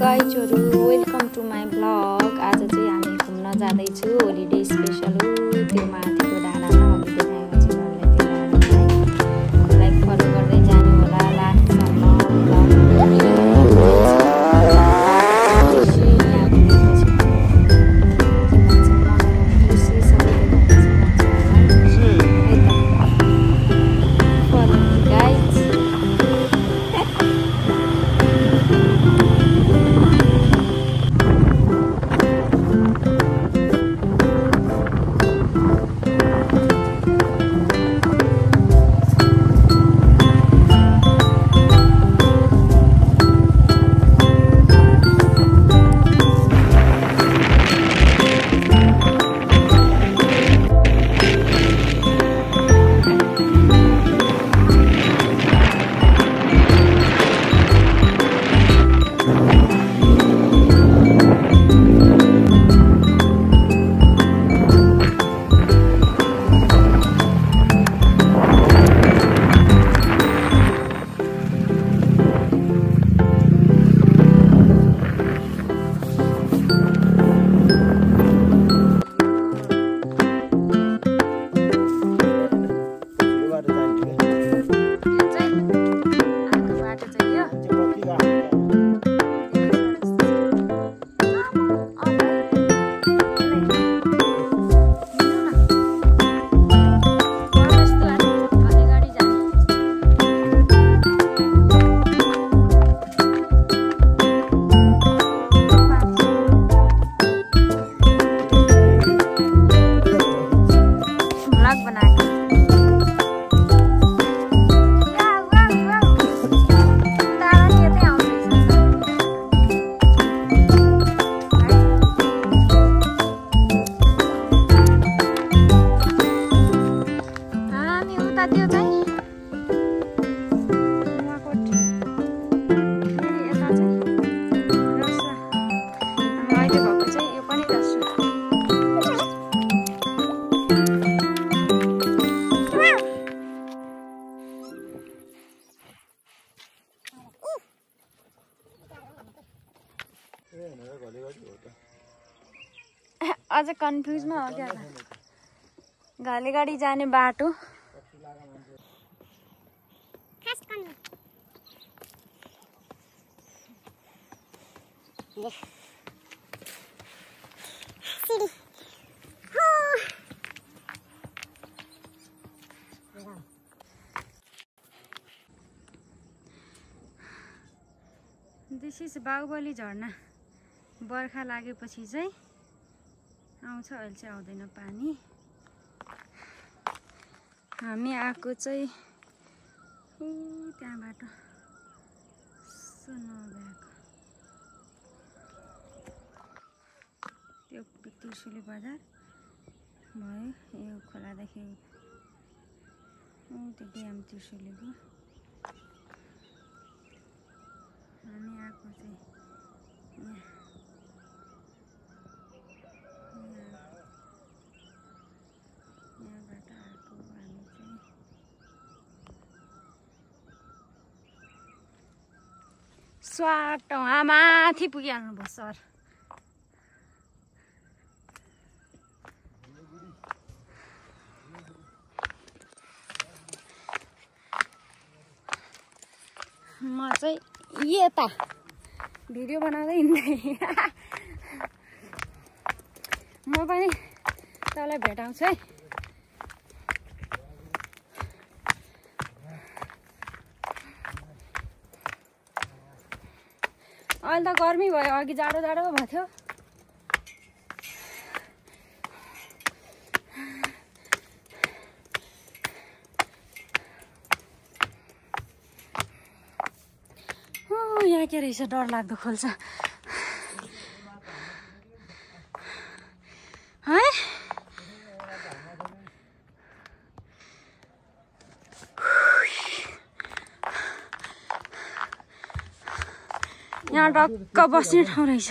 गाइजहरु welcome to my blog. आज चाहिँ हामी घुम्न जाँदैछु, होलिडे स्पेशल हो। त्यो माथिको डाँडामा अघि देखाएको छु तपाईँलाई, त्यो डाँडामा लाइक फलो गर्दै जानु होला लास्टसम्म ब्लग। अझ कन्फ्युजमा हो क्या घालेगाडी जाने बाटो। दिस इज बाहुबली झरना। बर्खा लागेपछि चाहिँ आउँछ, अहिले चाहिँ आउँदैन पानी। हामी आएको चाहिँ त्यहाँबाट नभएको त्यो त्रिशुली बजार भयो। यो खोलादेखि त्यो ड्याम त्रिशुलीको। हामी आएको चाहिँ यहाँबाट आएको हामी चाहिँ स्वाट वहाँ माथि पुगिहाल्नु भयो सर। म चाहिँ यता भिडियो बनाउँदै हिँड्दै म पनि तँलाई भेटाउँछु है। अहिले त गर्मी भयो, अघि जाडो जाडो भएको थियो। यहाँ के रहेछ डर लाग्दो खोल्छ है। यहाँ टक्क बस्ने ठाउँ रहेछ।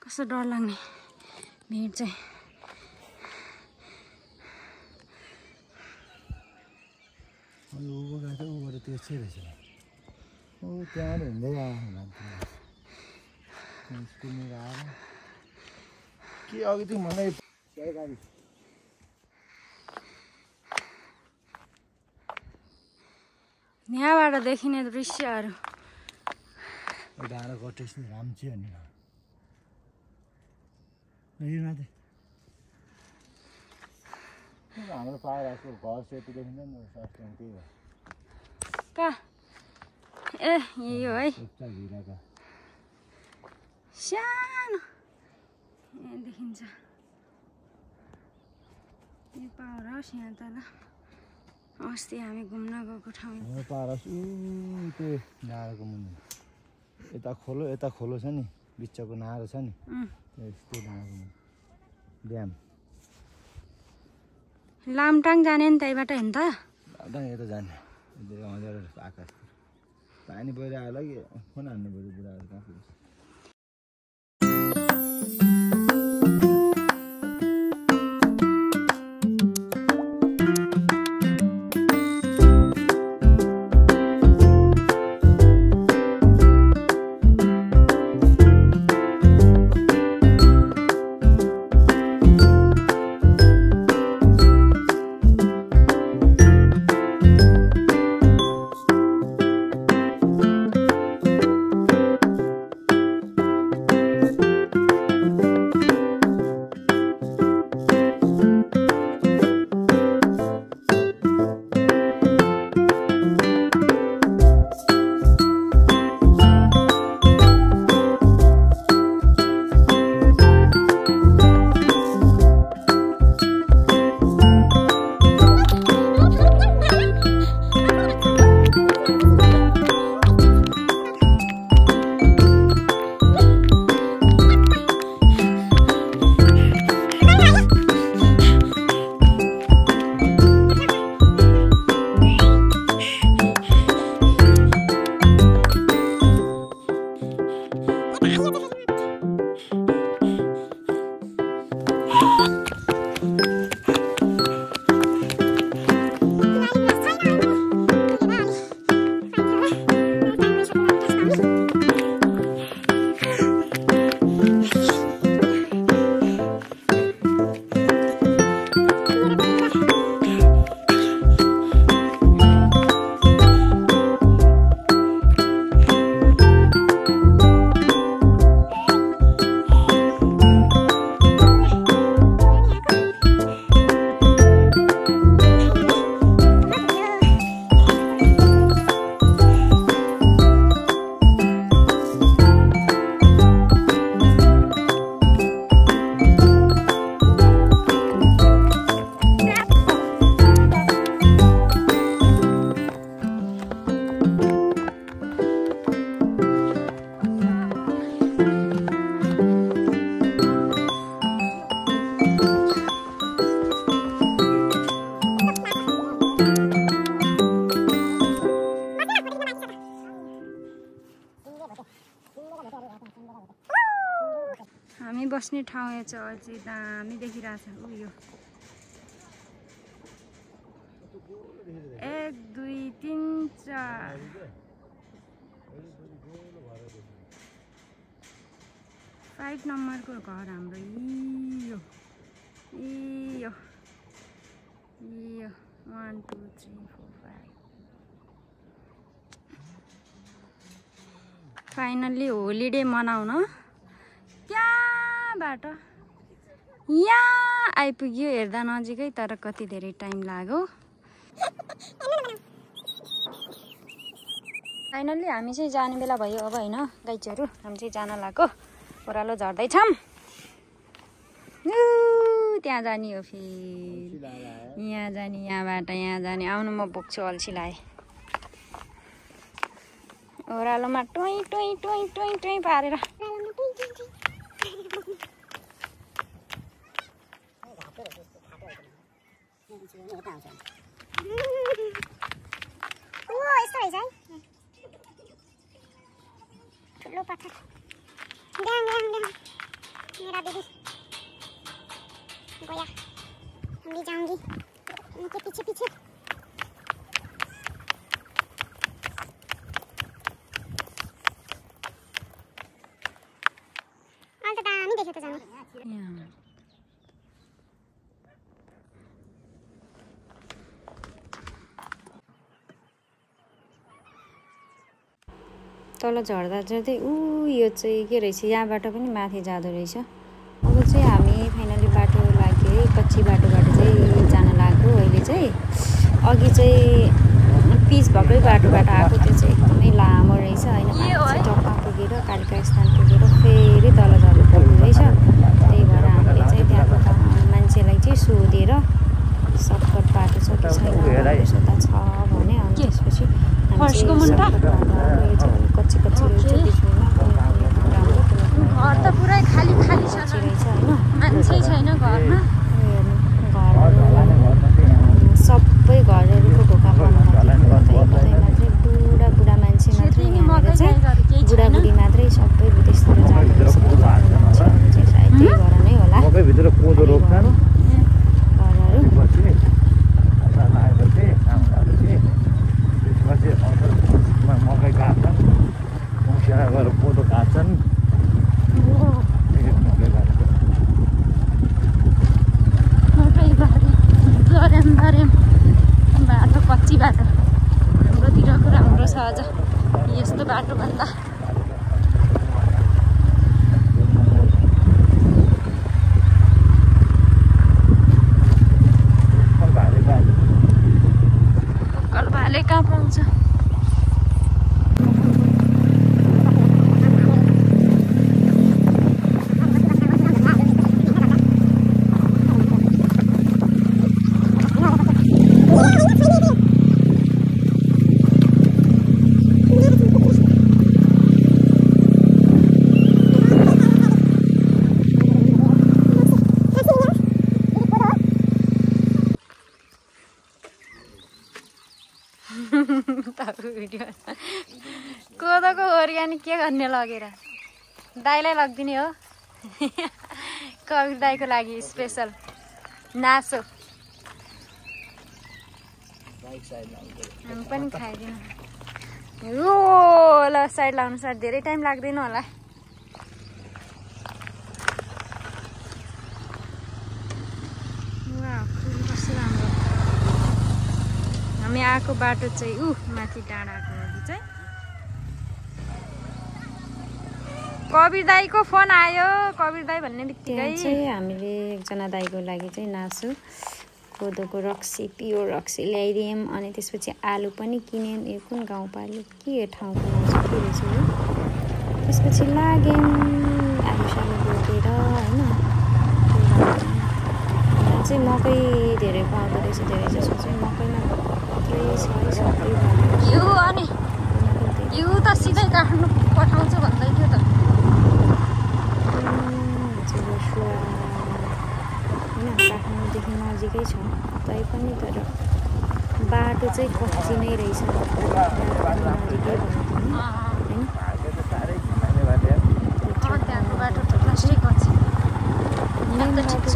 कस्तो डर लाग्ने भिड चाहिँ। त्यसै रहेछ। त्यहाँ हिँड्दै आयो स्कुल में आएर के अघि तिमी भन्दै गाडी यहाँबाट देखिने दृश्यहरू डाँडो कटेस नि राम्ची अनि माथि हाम्रो पावर हाउसको घर सेतो देखिन्छ नि सस्तो त्यही हो कहाँ ए यही हो है हिराका सानो यहाँ देखिन्छ यो पावर हाउस यहाँ तल अस्ति हामी घुम्न गएको ठाउँ हाम्रो पावर हाउस त्यो डाँडाको मुनि यता खोलो छ नि बिचको नारो छ नि त्यो डाँडाको मुनि ड्याम लामटाङ जाने नि त्यहीबाट हो नि त लामटाङ यता जाने आकाश पानी बहिरहेको होला कि फोन हान्नु पऱ्यो बुढाहरू कहाँ पुग्छ हामी बस्ने ठाउँ यहाँ चाहिँ अझै दामी देखिरहेछ उयो 1 2 3 4 5 नम्बरको घर हाम्रो यो 1 2 3 4 5 फाइनल्ली होलिडे मनाउन त्यहाँबाट यहाँ आइपुग्यो हेर्दा नजिकै तर कति धेरै टाइम लाग्यो फाइनल्ली हामी चाहिँ जाने बेला भयो अब हैन गाइजहरु हामी चाहिँ जान लाग्यो ओरालो झर्दै छम त्यहाँ जाने हो फेरि यहाँ जाने यहाँबाट यहाँ जाने आउनु म पुग्छु अल्छी लाए ओरालोमा टोइ टोइ टोइ टोइ टोइ पारेर ठुलो पत्थर मेरा बेबी गोया मैं जाऊंगी उनके पीछे पीछे दामी देख्यो त जानु तल झर्दा झर्दै यो चाहिँ के रहेछ यहाँबाट पनि माथि जाँदो रहेछ अब चाहिँ हामी फाइनली बाटो लाग्यो है कच्ची बाटोबाट चाहिँ जान लाग्यो अहिले चाहिँ अघि चाहिँ पिच भएकै बाटोबाट आएको त्यो चाहिँ एकदमै लामो रहेछ होइन टप्पा पुगेर कालिका स्थान पुगेर फेरि तल झर्नु पर्ने रहेछ त्यही भएर हामीले चाहिँ त्यहाँको मान्छेलाई चाहिँ सोधेर सर्टकट बाटो छ कि छैन सोध्दा छ भने अनि त्यसपछि कच्ची कच्ची रहेछ घर त पुरै खाली खाली छ मान्छे छैन घरमा सबै घरहरूको ढोका बन्द मात्रै बुढा मान्छे मात्रै यहाँनिर चाहिँ बुढाबुढी मात्रै सबै विदेशतिर जाँदो रहेछ मान्छेहरू चाहिँ सायद त्यही भएर नै होला मकै काट्छन् मुसिया गएर कोदो काट्छन् बाटो कच्ची बाटो हाम्रोतिरको राम्रो छ अझ यस्तो बाटोभन्दा भाले कहाँ पाउँछ भिडियो कोदोको अर्ग्यानिक के गर्ने लगेर दाइलाई लगिदिने हो कविर दाइको लागि स्पेसल नासो हामी पनि खाइदिनु हो ल साइड लाउनु साइड धेरै टाइम लाग्दैन होला हामी आएको बाटो चाहिँ माथि डाँडाको अघि चाहिँ कविर दाइको फोन आयो कविर दाइ भन्ने बित्तिकै चाहिँ हामीले एकजना दाइको लागि चाहिँ नासु कोदोको रक्सी प्योर रक्सी ल्याइदियौँ अनि त्यसपछि आलु पनि किन्यौँ यो कुन गाउँपालिका के ठाउँको नाम चाहिँ के रहेछ यो त्यसपछि लाग्यौँ आलु सालु बोकेर होइन चाहिँ मकै धेरै पाउँदो रहेछ धेरै जसो चाहिँ मकैमा यो अनि यो त सिधै काठमाडौँ पठाउँछु भन्दै थियो त होइन काठमाडौँदेखि नजिकै छ तैपनि तर बाटो चाहिँ कच्ची नै रहेछ नजिकै त्यहाँको बाटो त प्लास्टिक कच्ची ठिक छ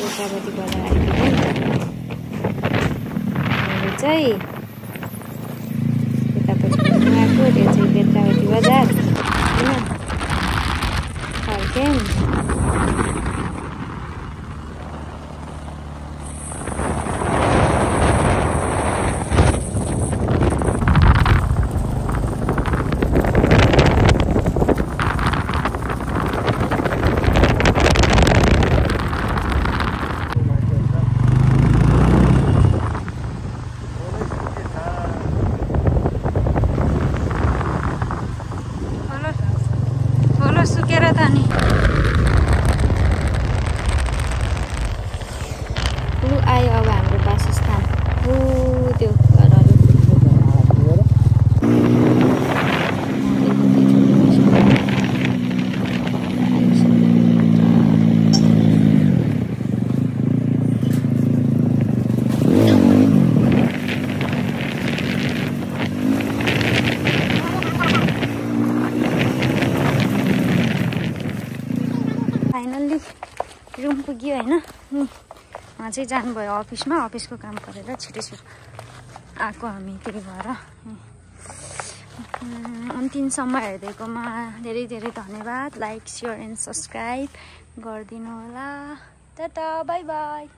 बेत्रावती बजार आइपुग्यौँ। अहिले चाहिँ यतापट्टि घुम्नु आएको, त्यो चाहिँ बेत्रावती बजार होइन, फर्क्यौँ। सुकेर त नि लु आयो अब हाम्रो वासस्थान। त्यो घरहरू फाइनल्ली रुम पुग्यो होइन। उहाँ चाहिँ जानुभयो अफिसमा, अफिसको काम गरेर छिटो आएको हामी, त्यही भएर अन्तिमसम्म हेरिदिएकोमा धेरै धेरै धन्यवाद। लाइक, सेयर एन्ड सब्सक्राइब गरिदिनु होला। Tata, by by.